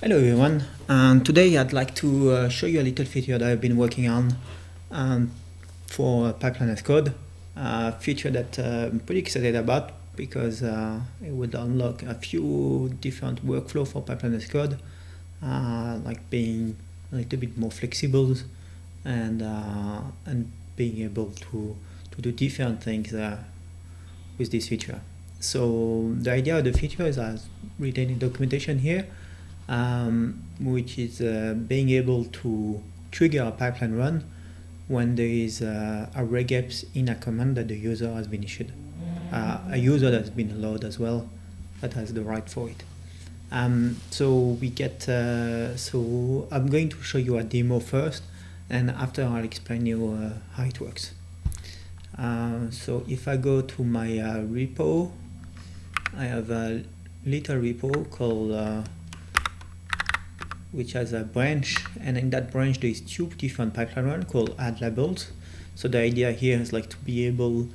Hello everyone, and today I'd like to show you a little feature that I've been working on for Pipeline as Code, a feature that I'm pretty excited about because it would unlock a few different workflows for Pipeline as Code, like being a little bit more flexible and being able to do different things with this feature. So the idea of the feature is as written in documentation here, which is being able to trigger a pipeline run when there is a regex in a command that the user has been issued. A user that's been allowed as well, that has the right for it. So we get, so I'm going to show you a demo first, and after I'll explain you how it works. So if I go to my repo, I have a little repo called which has a branch, and in that branch there is two different pipeline runs called add labels. So the idea here is like to be able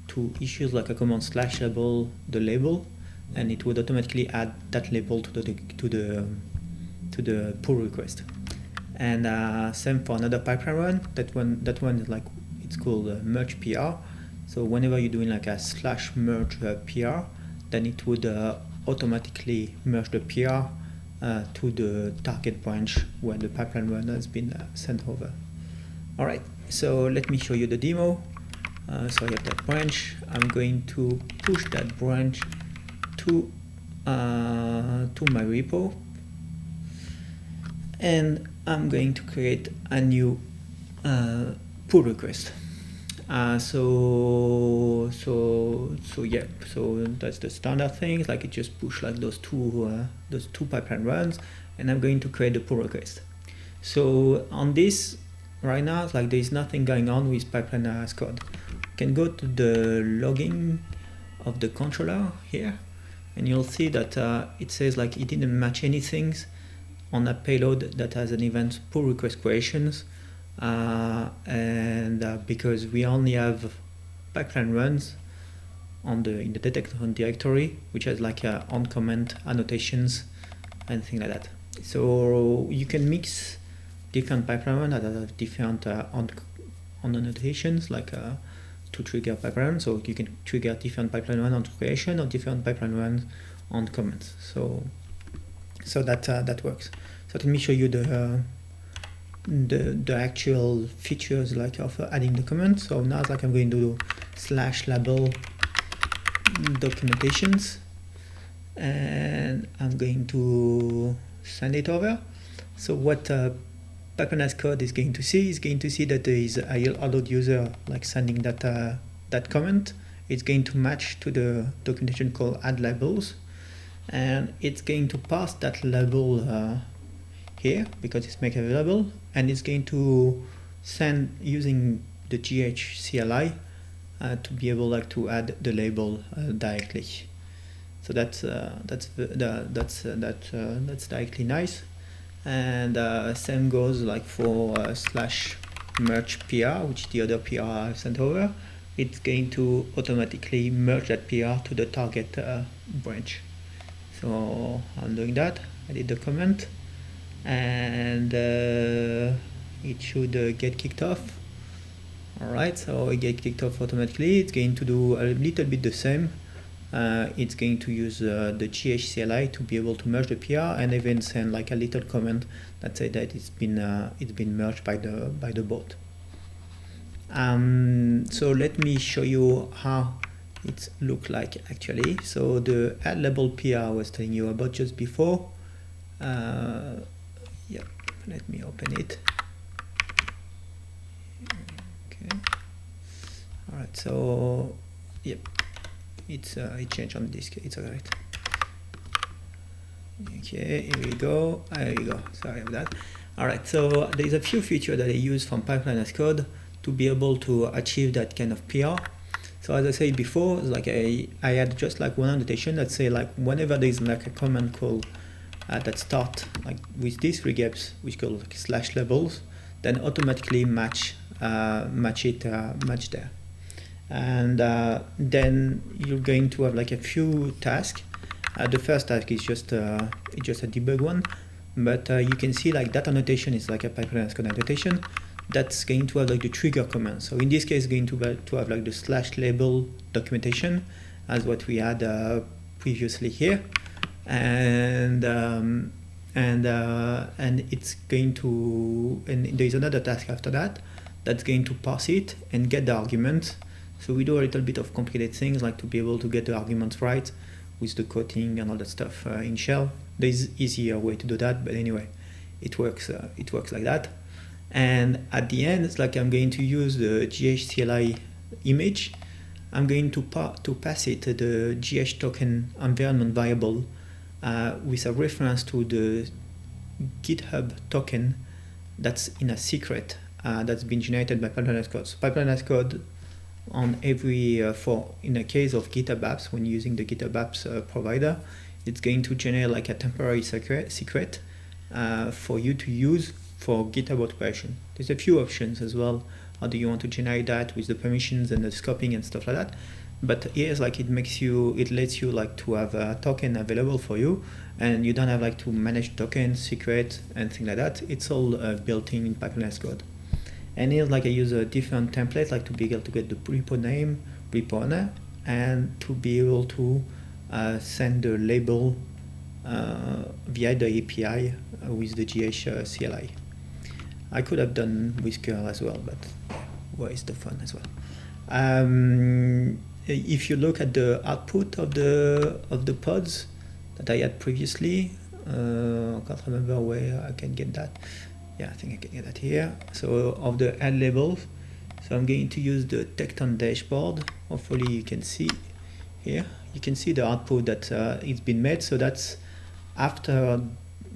to issue like a command /label the label, and it would automatically add that label to the pull request. And same for another pipeline run. That one is like, it's called merge PR. So whenever you're doing like a /merge PR, then it would automatically merge the PR to the target branch where the pipeline run has been sent over. All right, so let me show you the demo. So I have that branch. I'm going to push that branch to my repo, and I'm going to create a new pull request. So that's the standard things, like it just push like those two pipeline runs, and I'm going to create the pull request. So on this right now, like there is nothing going on with pipeline as code. You can go to the logging of the controller here, and you'll see that it says like it didn't match anything on a payload that has an event pull request creations. Because we only have pipeline runs in the Tekton directory, which has like on comment annotations and things like that. So you can mix different pipeline runs that have different on annotations, like to trigger pipeline. So you can trigger different pipeline runs on creation or different pipeline runs on comments. So that works. So let me show you the actual features like of adding the comment. So now like I'm going to do /label documentations, and I'm going to send it over. So what Pipeline as code is going to see that there is a allowed user like sending that comment. It's going to match to the documentation called add labels, and it's going to pass that label here because it's make available, and it's going to send using the GH-CLI to be able like to add the label directly. So that's directly nice. And same goes like for /merge PR, which the other PR I sent over. It's going to automatically merge that PR to the target branch. So I'm doing that. I did the comment, and it should get kicked off. Alright, so it gets kicked off automatically. It's going to do a little bit the same. It's going to use the GH-CLI to be able to merge the PR, and even send like a little comment that say that it's been merged by the bot. So let me show you how it looks like actually. So the add label PR I was telling you about just before. Yep, let me open it. Okay. All right. So, yep, it changed on disk. It's alright. Okay, here we go. There you go. Sorry about that. All right. So there's a few features that I use from Pipeline as code to be able to achieve that kind of PR. So as I said before, like I had just like one annotation that say like whenever there's like a command call that start like with this regex, which called like /labels, then automatically match there. And then you're going to have like a few tasks. The first task is just a debug one, but you can see like that annotation is like a pipeline as code annotation that's going to have like the trigger command. So in this case, going to have like the slash label documentation as what we had previously here, and it's going to, and there's another task after that that's going to parse it and get the argument. So we do a little bit of complicated things like to be able to get the arguments right with the quoting and all that stuff in shell. There's easier way to do that, but anyway, it works like that. And at the end, it's like I'm going to use the GH image. I'm going to pass it the GH token environment variable with a reference to the GitHub token that's in a secret that's been generated by PipelineRuns code. So PipelineRuns code on every, in the case of GitHub apps, when using the GitHub apps provider, it's going to generate like a temporary secret for you to use for GitHub automation. There's a few options as well. How do you want to generate that with the permissions and the scoping and stuff like that? But here's like it lets you like to have a token available for you, and you don't have like to manage tokens, secret, and things like that. It's all built in PipelineRuns code. And here's like I use a different template, like to be able to get the repo name, repo owner, and to be able to send the label via the API with the GH CLI. I could have done with curl as well, but where is the fun as well? If you look at the output of the pods that I had previously, I can't remember where I can get that. Yeah, I think I can get that here. So of the add labels, so I'm going to use the Tekton dashboard. Hopefully you can see here. You can see the output that it's been made. So that's after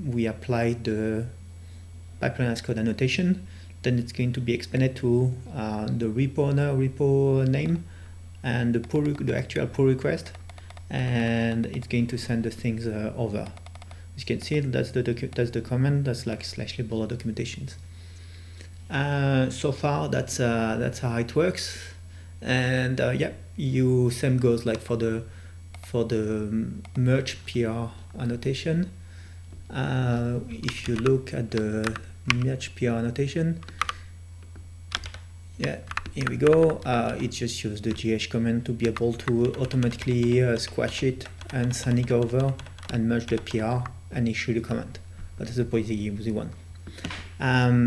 we applied the PipelineRuns code annotation. Then it's going to be expanded to the repo owner, repo name, and the actual pull request, and it's going to send the things over. As you can see, that's the command. That's like slash label or documentations. So far, that's how it works. And yeah, same goes like for the merge PR annotation. If you look at the merge PR annotation, yeah, here we go. It just uses the GH command to be able to automatically squash it and send it over and merge the PR and issue the command. That is a pretty easy one. Yeah,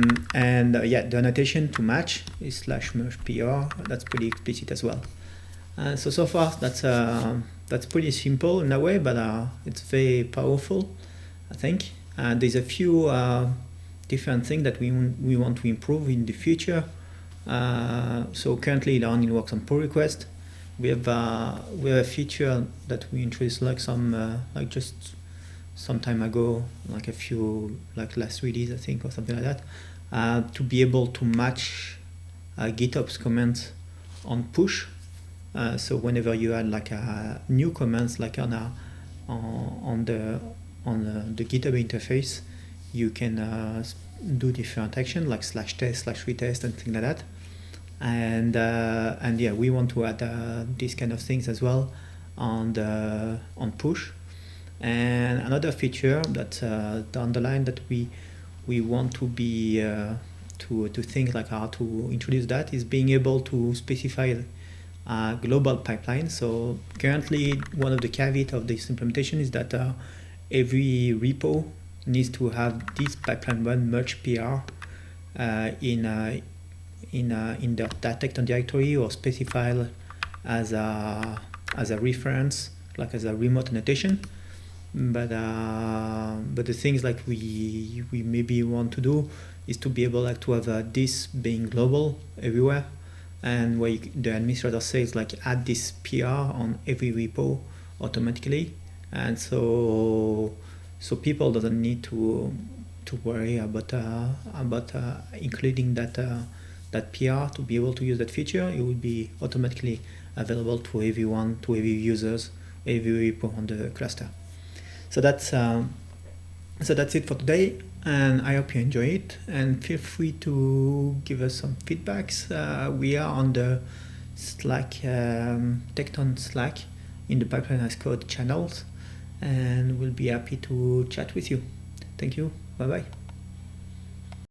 the annotation to match is slash merge PR. That's pretty explicit as well. So far that's pretty simple in a way, but it's very powerful, I think. There's a few different things that we want to improve in the future. So currently it only works on pull request. We have a feature that we introduced like just some time ago, like a few, like last release I think, or something like that, to be able to match GitHub's commands on push. So whenever you add like a new commands like on the GitHub interface, you can do different action like /test, /retest, and things like that. And yeah, we want to add these kind of things as well on push. And another feature that down the line that we want to be to think like how to introduce that is being able to specify global pipeline. So currently one of the caveats of this implementation is that every repo needs to have this PipelineRun merge PR in their Tekton directory, or specified as a reference, like as a remote annotation. But the things like we maybe want to do is to be able like to have this being global everywhere, and where the administrator says like add this PR on every repo automatically, and so people doesn't need to worry about including that PR to be able to use that feature. It will be automatically available to everyone, to every users, every repo on the cluster. So that's it for today, and I hope you enjoy it, and feel free to give us some feedbacks. We are on the Slack, Tekton Slack, in the PipelineRuns code channels, and we'll be happy to chat with you. Thank you. Bye bye.